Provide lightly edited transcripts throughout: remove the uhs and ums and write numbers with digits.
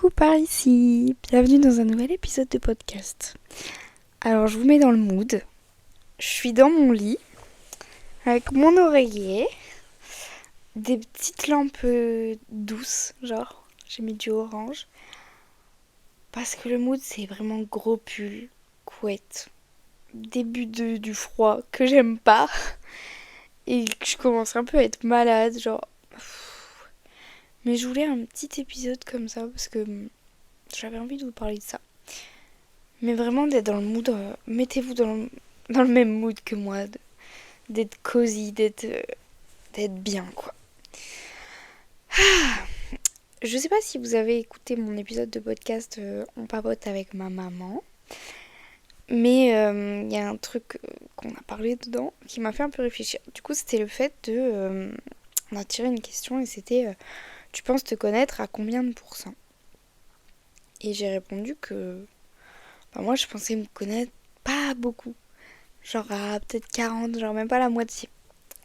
Coucou par ici, bienvenue dans un nouvel épisode de podcast. Alors je vous mets dans le mood, je suis dans mon lit avec mon oreiller, des petites lampes douces, genre j'ai mis du orange, parce que le mood c'est vraiment gros pull, couette, début du froid que j'aime pas et que je commence un peu à être malade, genre... Mais je voulais un petit épisode comme ça parce que j'avais envie de vous parler de ça. Mais vraiment d'être dans le mood, mettez-vous dans le même mood que moi, d'être cosy, d'être bien quoi. Je sais pas si vous avez écouté mon épisode de podcast On papote avec ma maman, mais il y a un truc qu'on a parlé dedans qui m'a fait un peu réfléchir. Du coup c'était le fait de... on a tiré une question et c'était tu penses te connaître à combien de pourcents? Et j'ai répondu que moi je pensais me connaître pas beaucoup. Genre à peut-être 40, genre même pas la moitié.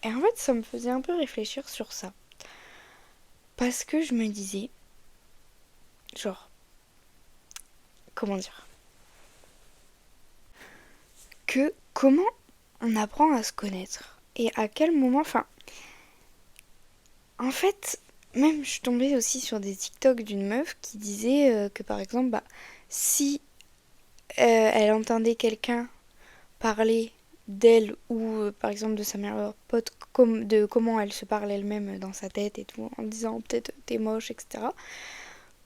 Et en fait, ça me faisait un peu réfléchir sur ça. Parce que je me disais, genre, comment dire, que comment on apprend à se connaître et à quel moment, enfin, en fait, même je suis tombée aussi sur des TikTok d'une meuf qui disait que par exemple, si elle entendait quelqu'un parler d'elle ou par exemple de sa meilleure pote, de comment elle se parle elle-même dans sa tête et tout, en disant peut-être t'es moche, etc.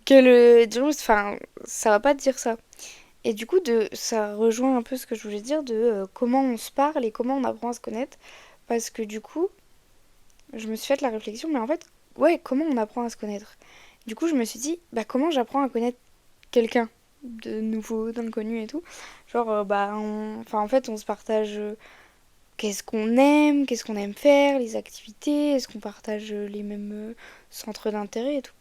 Que enfin, ça va pas te dire ça. Et du coup, ça rejoint un peu ce que je voulais dire de comment on se parle et comment on apprend à se connaître. Parce que du coup, je me suis fait la réflexion, mais en fait, ouais, comment on apprend à se connaître? Du coup, je me suis dit, comment j'apprends à connaître quelqu'un de nouveau, d'inconnu et tout. Genre, enfin, en fait, on se partage qu'est-ce qu'on aime faire, les activités, est-ce qu'on partage les mêmes centres d'intérêt et tout.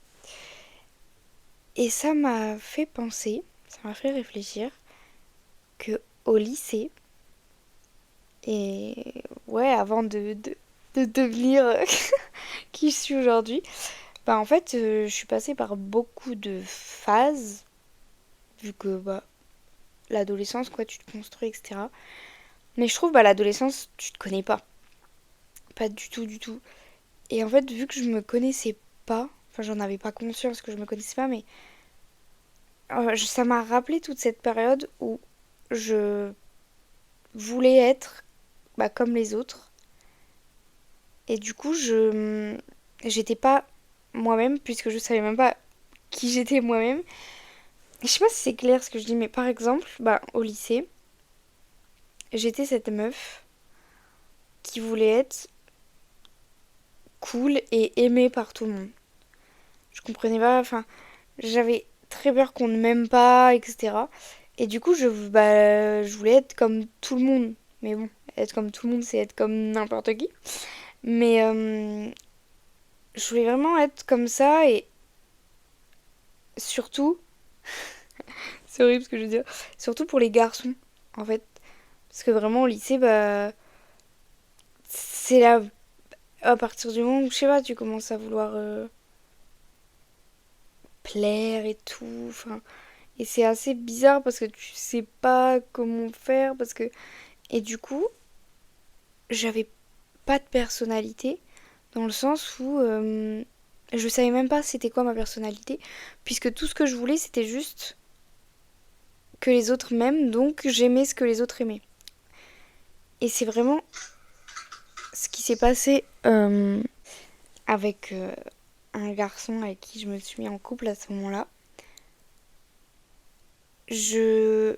Et ça m'a fait penser, ça m'a fait réfléchir que au lycée, et ouais, avant de devenir qui je suis aujourd'hui, en fait, je suis passée par beaucoup de phases, vu que l'adolescence, quoi, tu te construis, etc. Mais je trouve, l'adolescence, tu te connais pas. Pas du tout, du tout. Et en fait, vu que je me connaissais pas, enfin, j'en avais pas conscience que je me connaissais pas, mais ça m'a rappelé toute cette période où je voulais être comme les autres. Et du coup, j'étais pas moi-même, puisque je savais même pas qui j'étais moi-même. Je sais pas si c'est clair ce que je dis, mais par exemple, au lycée, j'étais cette meuf qui voulait être cool et aimée par tout le monde. Je comprenais pas, enfin, j'avais très peur qu'on ne m'aime pas, etc. Et du coup, je voulais être comme tout le monde. Mais bon, être comme tout le monde, c'est être comme n'importe qui. Mais je voulais vraiment être comme ça et surtout, c'est horrible ce que je veux dire, surtout pour les garçons, en fait. Parce que vraiment, au lycée, c'est là, à partir du moment où, je sais pas, tu commences à vouloir plaire et tout. Enfin, et c'est assez bizarre parce que tu sais pas comment faire. Parce que... Et du coup, j'avais pas de personnalité dans le sens où je savais même pas c'était quoi ma personnalité. Puisque tout ce que je voulais, c'était juste que les autres m'aiment. Donc j'aimais ce que les autres aimaient. Et c'est vraiment ce qui s'est passé avec un garçon avec qui je me suis mis en couple à ce moment-là. Je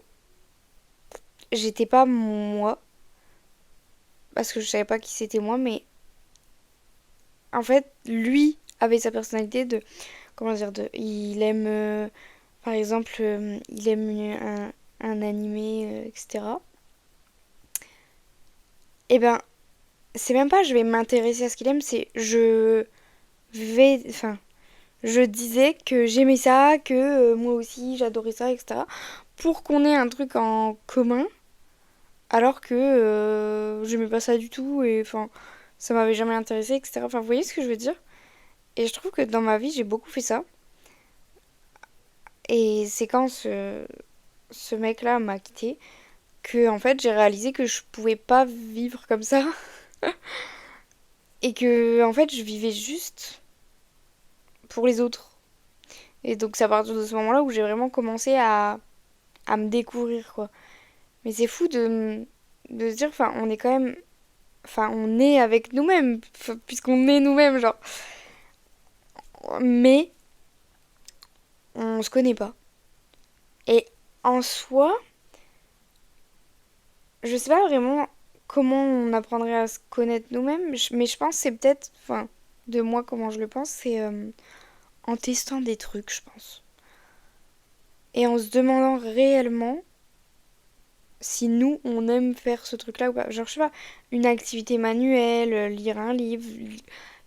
J'étais pas moi parce que je savais pas qui c'était moi, mais en fait lui avait sa personnalité de comment dire, de il aime par exemple il aime un animé, etc. Et c'est même pas je vais m'intéresser à ce qu'il aime, c'est enfin je disais que j'aimais ça, que moi aussi j'adorais ça, etc. Pour qu'on ait un truc en commun, alors que j'aimais pas ça du tout et enfin ça m'avait jamais intéressé, etc. Enfin, vous voyez ce que je veux dire? Et je trouve que dans ma vie j'ai beaucoup fait ça. Et c'est quand ce mec-là m'a quitté que en fait j'ai réalisé que je pouvais pas vivre comme ça et que en fait je vivais juste pour les autres. Et donc c'est à partir de ce moment-là où j'ai vraiment commencé à me découvrir quoi. Mais c'est fou de se dire, enfin on est quand même, enfin on est avec nous-mêmes, puisqu'on est nous-mêmes genre. Mais on se connaît pas. Et en soi, je sais pas vraiment comment on apprendrait à se connaître nous-mêmes, mais je pense que c'est peut-être, enfin, de moi comment je le pense, c'est en testant des trucs, je pense. Et en se demandant réellement si nous, on aime faire ce truc-là ou pas. Genre, je sais pas, une activité manuelle, lire un livre.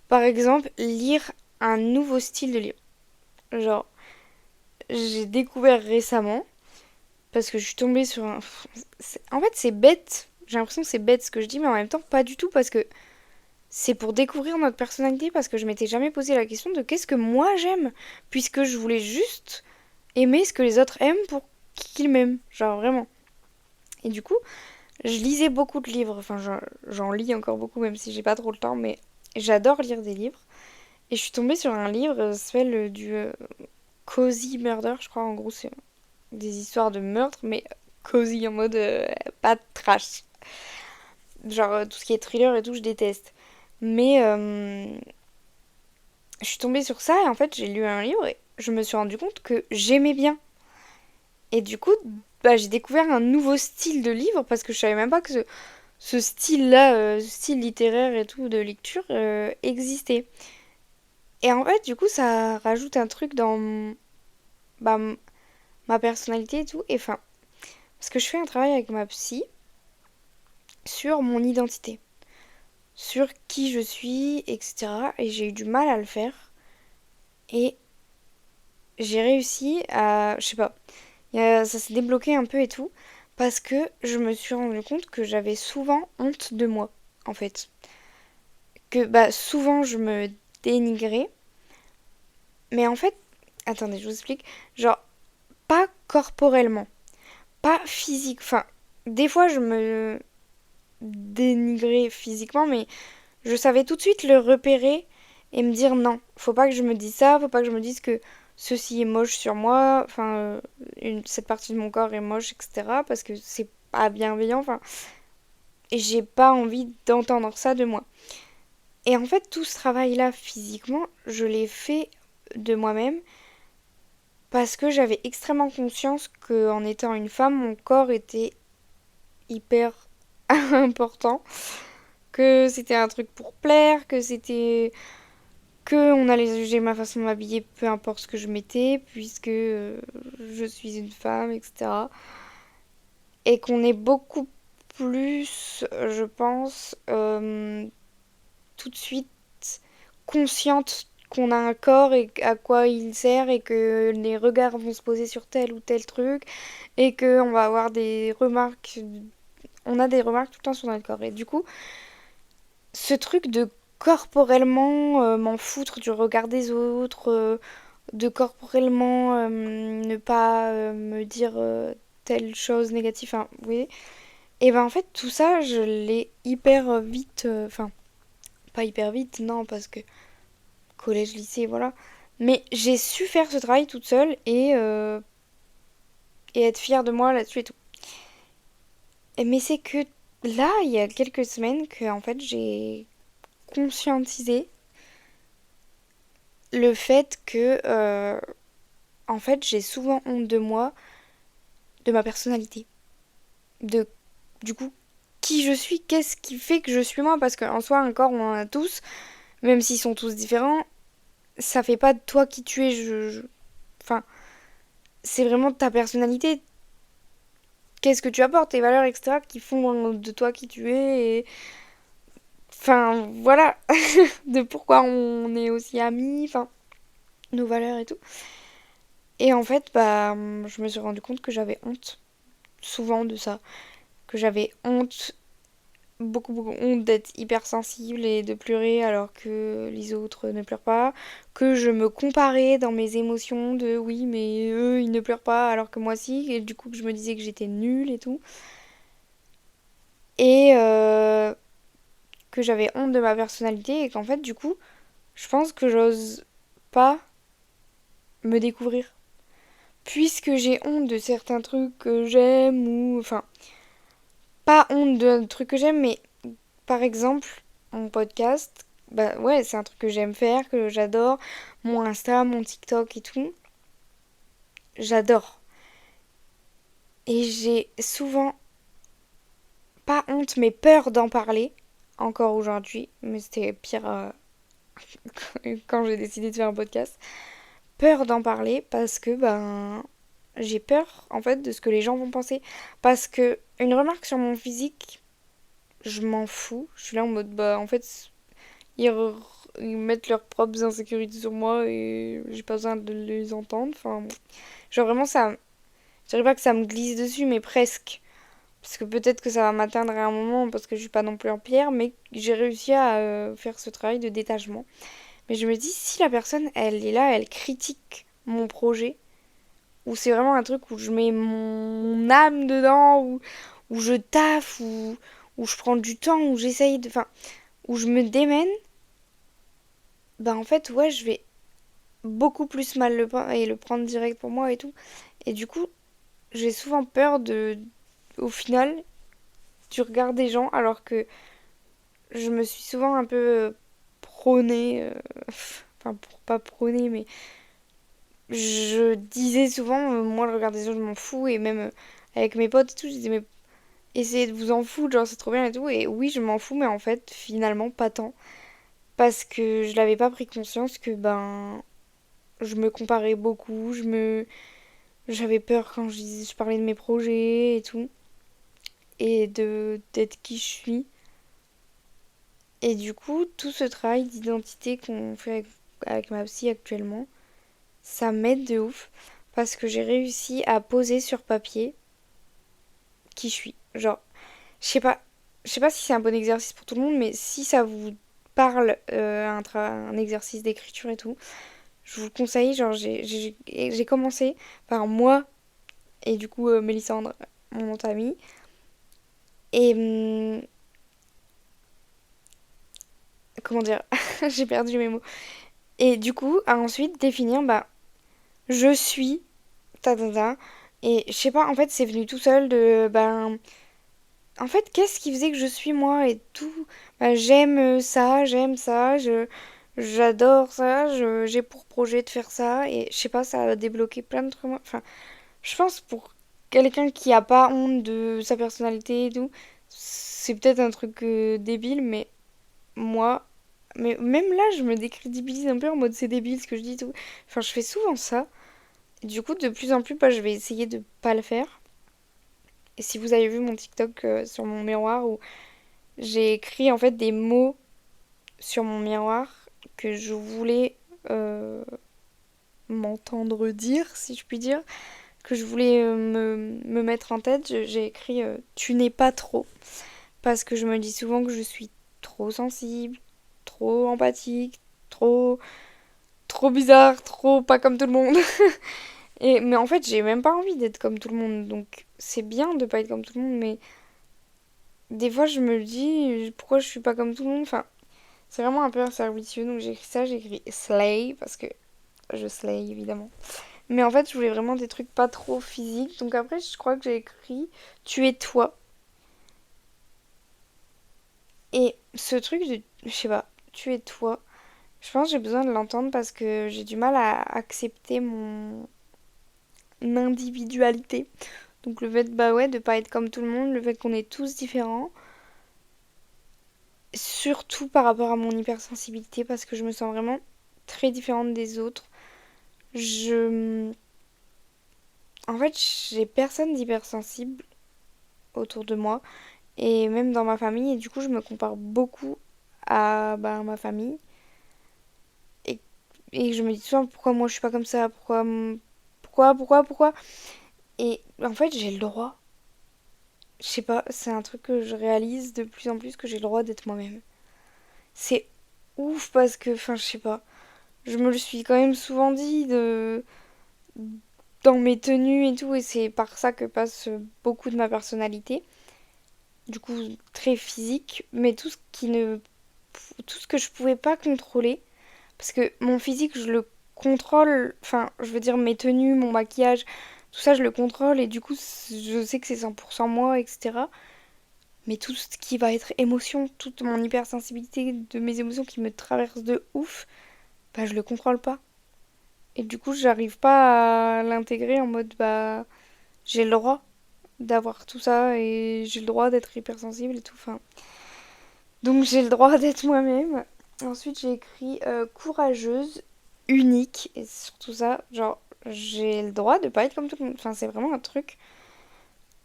Par exemple, lire un nouveau style de livre. Genre, j'ai découvert récemment, parce que je suis tombée sur un... En fait, c'est bête. J'ai l'impression que c'est bête ce que je dis, mais en même temps, pas du tout, parce que c'est pour découvrir notre personnalité, parce que je m'étais jamais posé la question de qu'est-ce que moi j'aime, puisque je voulais juste aimer ce que les autres aiment pour qu'ils m'aiment. Genre, vraiment. Et du coup, je lisais beaucoup de livres, enfin j'en lis encore beaucoup même si j'ai pas trop le temps, mais j'adore lire des livres. Et je suis tombée sur un livre, ça s'appelle du Cozy Murder, je crois, en gros c'est des histoires de meurtre, mais cozy en mode pas trash. Genre tout ce qui est thriller et tout, je déteste. Mais je suis tombée sur ça et en fait j'ai lu un livre et je me suis rendu compte que j'aimais bien. Et du coup, bah, j'ai découvert un nouveau style de livre parce que je savais même pas que ce style-là, ce style littéraire et tout de lecture existait. Et en fait, du coup, ça rajoute un truc dans bah, ma personnalité et tout. Et enfin, parce que je fais un travail avec ma psy sur mon identité, sur qui je suis, etc. Et j'ai eu du mal à le faire. Et j'ai réussi à, je sais pas, ça s'est débloqué un peu et tout. Parce que je me suis rendu compte que j'avais souvent honte de moi, en fait. Que bah, souvent je me dénigrais. Mais en fait, attendez, je vous explique. Genre, pas corporellement, pas physique. Enfin, des fois, je me dénigrais physiquement, mais je savais tout de suite le repérer et me dire non, faut pas que je me dise ça, faut pas que je me dise que ceci est moche sur moi, enfin, cette partie de mon corps est moche, etc. Parce que c'est pas bienveillant, enfin, et j'ai pas envie d'entendre ça de moi. Et en fait, tout ce travail-là physiquement, je l'ai fait de moi-même parce que j'avais extrêmement conscience qu'en étant une femme, mon corps était hyper important, que c'était un truc pour plaire, que c'était que on allait juger ma façon de m'habiller, peu importe ce que je mettais, puisque je suis une femme, etc. Et qu'on est beaucoup plus, je pense, tout de suite consciente qu'on a un corps et à quoi il sert et que les regards vont se poser sur tel ou tel truc et que on va avoir des remarques, on a des remarques tout le temps sur notre corps. Et du coup, ce truc de corporellement m'en foutre du regard des autres, de corporellement ne pas me dire telle chose négative, enfin, vous voyez. Et ben en fait, tout ça, je l'ai hyper vite, enfin, pas hyper vite, non, parce que collège, lycée, voilà. Mais j'ai su faire ce travail toute seule et être fière de moi là-dessus et tout. Mais c'est que là, il y a quelques semaines, que en fait, j'ai conscientisé le fait que, en fait, j'ai souvent honte de moi, de ma personnalité, de, du coup, qui je suis, qu'est-ce qui fait que je suis moi, parce qu'en soi, un corps, on en a tous, même s'ils sont tous différents, ça fait pas de toi qui tu es, enfin, c'est vraiment ta personnalité, qu'est-ce que tu apportes, tes valeurs, etc., qui font de toi qui tu es, et... Enfin, voilà, de pourquoi on est aussi amis, enfin, nos valeurs et tout. Et en fait, bah, je me suis rendu compte que j'avais honte, souvent de ça, que j'avais honte beaucoup honte d'être hypersensible et de pleurer alors que les autres ne pleurent pas, que je me comparais dans mes émotions de oui mais eux ils ne pleurent pas alors que moi si, et du coup que je me disais que j'étais nulle et tout, et que j'avais honte de ma personnalité et qu'en fait du coup je pense que j'ose pas me découvrir. Puisque j'ai honte de certains trucs que j'aime ou... Enfin, pas honte de trucs que j'aime, mais par exemple, mon podcast, bah ouais, c'est un truc que j'aime faire, que j'adore. Mon Insta, mon TikTok et tout, j'adore. Et j'ai souvent, pas honte, mais peur d'en parler, encore aujourd'hui. Mais c'était pire quand j'ai décidé de faire un podcast. Peur d'en parler parce que, ben, j'ai peur, en fait, de ce que les gens vont penser. Parce que une remarque sur mon physique, je m'en fous. Je suis là en mode, bah, en fait, ils, ils mettent leurs propres insécurités sur moi et j'ai pas besoin de les entendre. Enfin, bon. Genre vraiment, ça. Je dirais pas que ça me glisse dessus, mais presque. Parce que peut-être que ça va m'atteindre à un moment parce que je suis pas non plus en pierre, mais j'ai réussi à faire ce travail de détachement. Mais je me dis, si la personne, elle est là, elle critique mon projet, ou c'est vraiment un truc où je mets mon âme dedans, où je taffe, où je prends du temps, où j'essaye de. Enfin, où je me démène, bah en fait, ouais, je vais beaucoup plus mal le prendre et le prendre direct pour moi et tout. Et du coup, j'ai souvent peur de, au final, du regard des gens, alors que je me suis souvent un peu prônée, enfin, pour pas prôner, mais je disais souvent, moi, le regard des gens, je m'en fous, et même avec mes potes et tout, je disais, mais essayez de vous en foutre, genre, c'est trop bien et tout. Et oui, je m'en fous, mais en fait, finalement, pas tant. Parce que je n'avais pas pris conscience que, ben, je me comparais beaucoup, j'avais peur quand je parlais de mes projets et tout, et de d'être qui je suis. Et du coup, tout ce travail d'identité qu'on fait avec ma psy actuellement, ça m'aide de ouf parce que j'ai réussi à poser sur papier qui je suis. Genre, je sais pas, je sais pas si c'est un bon exercice pour tout le monde, mais si ça vous parle un exercice d'écriture et tout, je vous le conseille. Genre, j'ai commencé par moi et du coup Mélissandre, mon autre amie. Et comment dire, j'ai perdu mes mots. Et du coup, à ensuite définir, bah, je suis, ta ta ta. Et je sais pas, en fait, c'est venu tout seul de, ben, en fait, qu'est-ce qui faisait que je suis moi et tout. Bah, j'aime ça, j'adore ça, j'ai pour projet de faire ça. Et je sais pas, ça a débloqué plein de trucs. Enfin, je pense pour quelqu'un qui a pas honte de sa personnalité et tout, c'est peut-être un truc débile, mais moi, mais même là, je me décrédibilise un peu en mode c'est débile ce que je dis et tout. Enfin, je fais souvent ça. Et du coup, de plus en plus, bah, je vais essayer de pas le faire. Et si vous avez vu mon TikTok sur mon miroir où j'ai écrit en fait des mots sur mon miroir que je voulais euh, m'entendre dire, si je puis dire, que je voulais me mettre en tête, j'ai écrit tu n'es pas trop. Parce que je me dis souvent que je suis trop sensible, trop empathique, trop bizarre, trop pas comme tout le monde. Et, mais en fait, j'ai même pas envie d'être comme tout le monde. Donc, c'est bien de pas être comme tout le monde. Mais des fois, je me dis, pourquoi je suis pas comme tout le monde? Enfin, c'est vraiment un peu un cercle vicieux. Donc, j'ai écrit ça, j'ai écrit slay. Parce que je slay, évidemment. Mais en fait, je voulais vraiment des trucs pas trop physiques. Donc, après, je crois que j'ai écrit tu es toi. Et ce truc de, je sais pas, tu es toi. Je pense que j'ai besoin de l'entendre parce que j'ai du mal à accepter mon individualité. Donc le fait bah ouais de pas être comme tout le monde, le fait qu'on est tous différents, surtout par rapport à mon hypersensibilité parce que je me sens vraiment très différente des autres. Je en fait, j'ai personne d'hypersensible autour de moi et même dans ma famille et du coup, je me compare beaucoup à bah, ma famille et, et je me dis souvent pourquoi moi je suis pas comme ça, pourquoi et en fait, j'ai le droit. Je sais pas, c'est un truc que je réalise de plus en plus que j'ai le droit d'être moi-même. C'est ouf parce que, enfin, je sais pas. Je me le suis quand même souvent dit dans mes tenues et tout, et c'est par ça que passe beaucoup de ma personnalité. Du coup, très physique, mais tout ce que je pouvais pas contrôler, parce que mon physique, je le contrôle, enfin, je veux dire mes tenues, mon maquillage, tout ça, je le contrôle, et du coup, je sais que c'est 100% moi, etc. Mais tout ce qui va être émotion, toute mon hypersensibilité de mes émotions qui me traversent de ouf, bah, je le contrôle pas. Et du coup, j'arrive pas à l'intégrer en mode, bah, j'ai le droit d'avoir tout ça et j'ai le droit d'être hypersensible et tout. Enfin, donc j'ai le droit d'être moi-même. Ensuite, j'ai écrit courageuse, unique et surtout ça, genre j'ai le droit de pas être comme tout le monde. Enfin, c'est vraiment un truc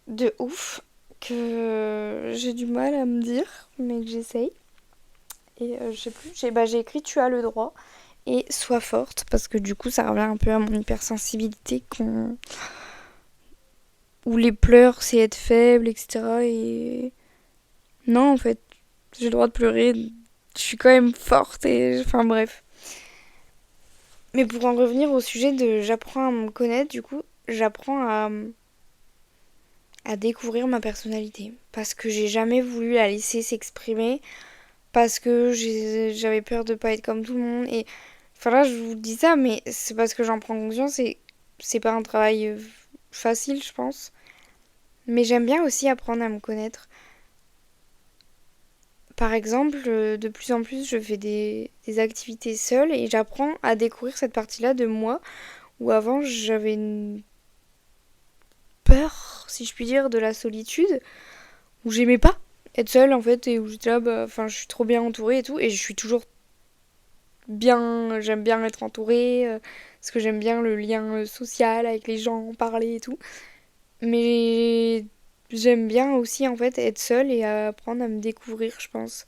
de ouf que j'ai du mal à me dire, mais que j'essaye. Et je sais plus, j'ai écrit tu as le droit et sois forte parce que du coup ça revient un peu à mon hypersensibilité où les pleurs c'est être faible, etc. Et non, en fait, j'ai le droit de pleurer, je suis quand même forte et enfin bref. Mais pour en revenir au sujet de j'apprends à me connaître, du coup, j'apprends à découvrir ma personnalité. Parce que j'ai jamais voulu la laisser s'exprimer. Parce que j'avais peur de pas être comme tout le monde. Et enfin là, je vous dis ça, mais c'est parce que j'en prends conscience et c'est pas un travail facile, je pense. Mais j'aime bien aussi apprendre à me connaître. Par exemple, de plus en plus, je fais des activités seule et j'apprends à découvrir cette partie-là de moi où avant j'avais une peur, si je puis dire, de la solitude, où j'aimais pas être seule en fait et où j'étais là, bah, enfin, je suis trop bien entourée et tout, et je suis toujours bien, j'aime bien être entourée, parce que j'aime bien le lien social avec les gens, parler et tout. Mais j'aime bien aussi en fait être seule et apprendre à me découvrir, je pense.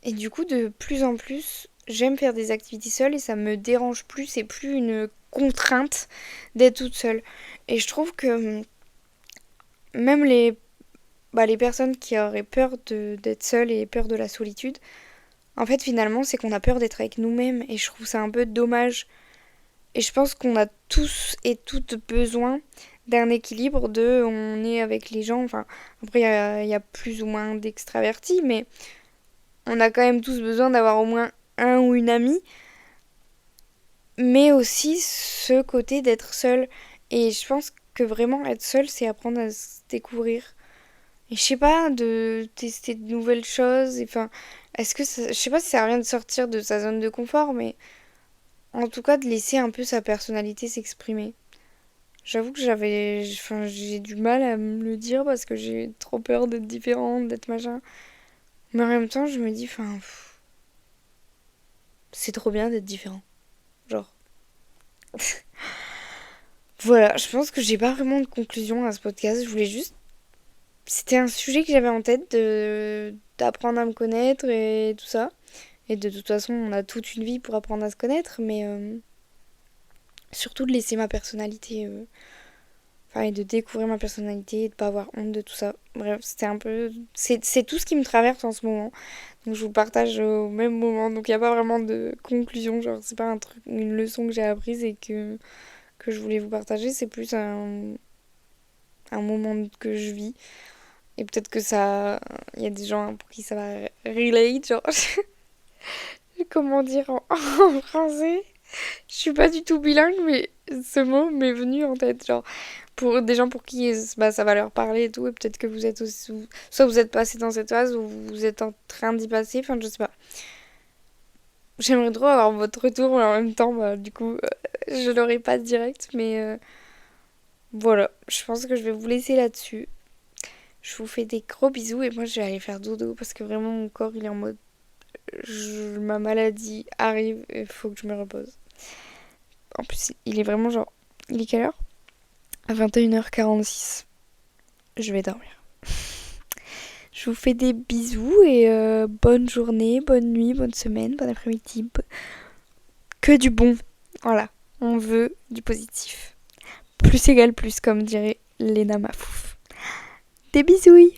Et du coup, de plus en plus, j'aime faire des activités seule et ça me dérange plus, c'est plus une contrainte d'être toute seule. Et je trouve que même les personnes qui auraient peur d'être seules et peur de la solitude, en fait, finalement, c'est qu'on a peur d'être avec nous-mêmes. Et je trouve ça un peu dommage. Et je pense qu'on a tous et toutes besoin d'un équilibre de on est avec les gens. Enfin, après, il y a plus ou moins d'extravertis, mais on a quand même tous besoin d'avoir au moins un ou une amie. Mais aussi ce côté d'être seul. Et je pense que vraiment être seul, c'est apprendre à se découvrir. Et je sais pas, de tester de nouvelles choses. Enfin, je sais pas si ça sert à rien de sortir de sa zone de confort, mais en tout cas de laisser un peu sa personnalité s'exprimer. J'avoue que enfin, j'ai du mal à me le dire parce que j'ai trop peur d'être différente, d'être machin. Mais en même temps, je me dis, enfin, c'est trop bien d'être différent. Genre. Voilà, je pense que j'ai pas vraiment de conclusion à ce podcast. Je voulais juste. C'était un sujet que j'avais en tête d'apprendre à me connaître et tout ça. Et de toute façon, on a toute une vie pour apprendre à se connaître, mais surtout de laisser ma personnalité, enfin, et de découvrir ma personnalité et de pas avoir honte de tout ça. Bref, c'était un peu. C'est tout ce qui me traverse en ce moment. Donc je vous le partage au même moment. Donc il n'y a pas vraiment de conclusion. Genre, c'est pas un truc, une leçon que j'ai apprise et que je voulais vous partager. C'est plus un moment que je vis. Et peut-être que ça. Il y a des gens pour qui ça va relate. Genre, comment dire en français? Je suis pas du tout bilingue, mais ce mot m'est venu en tête. Genre, pour des gens pour qui bah, ça va leur parler et tout, et peut-être que vous êtes aussi. Soit vous êtes passé dans cette phase, ou vous êtes en train d'y passer, enfin, je sais pas. J'aimerais trop avoir votre retour, mais en même temps, bah, du coup, je l'aurai pas direct, mais voilà. Je pense que je vais vous laisser là-dessus. Je vous fais des gros bisous, et moi, je vais aller faire dodo, parce que vraiment, mon corps, il est en mode. Ma maladie arrive, il faut que je me repose. En plus, il est vraiment genre. Il est quelle heure? À 21h46. Je vais dormir. Je vous fais des bisous et bonne journée, bonne nuit, bonne semaine, bon après-midi. Que du bon. Voilà. On veut du positif. Plus égale plus, comme dirait Léna Mafouf. Des bisouilles!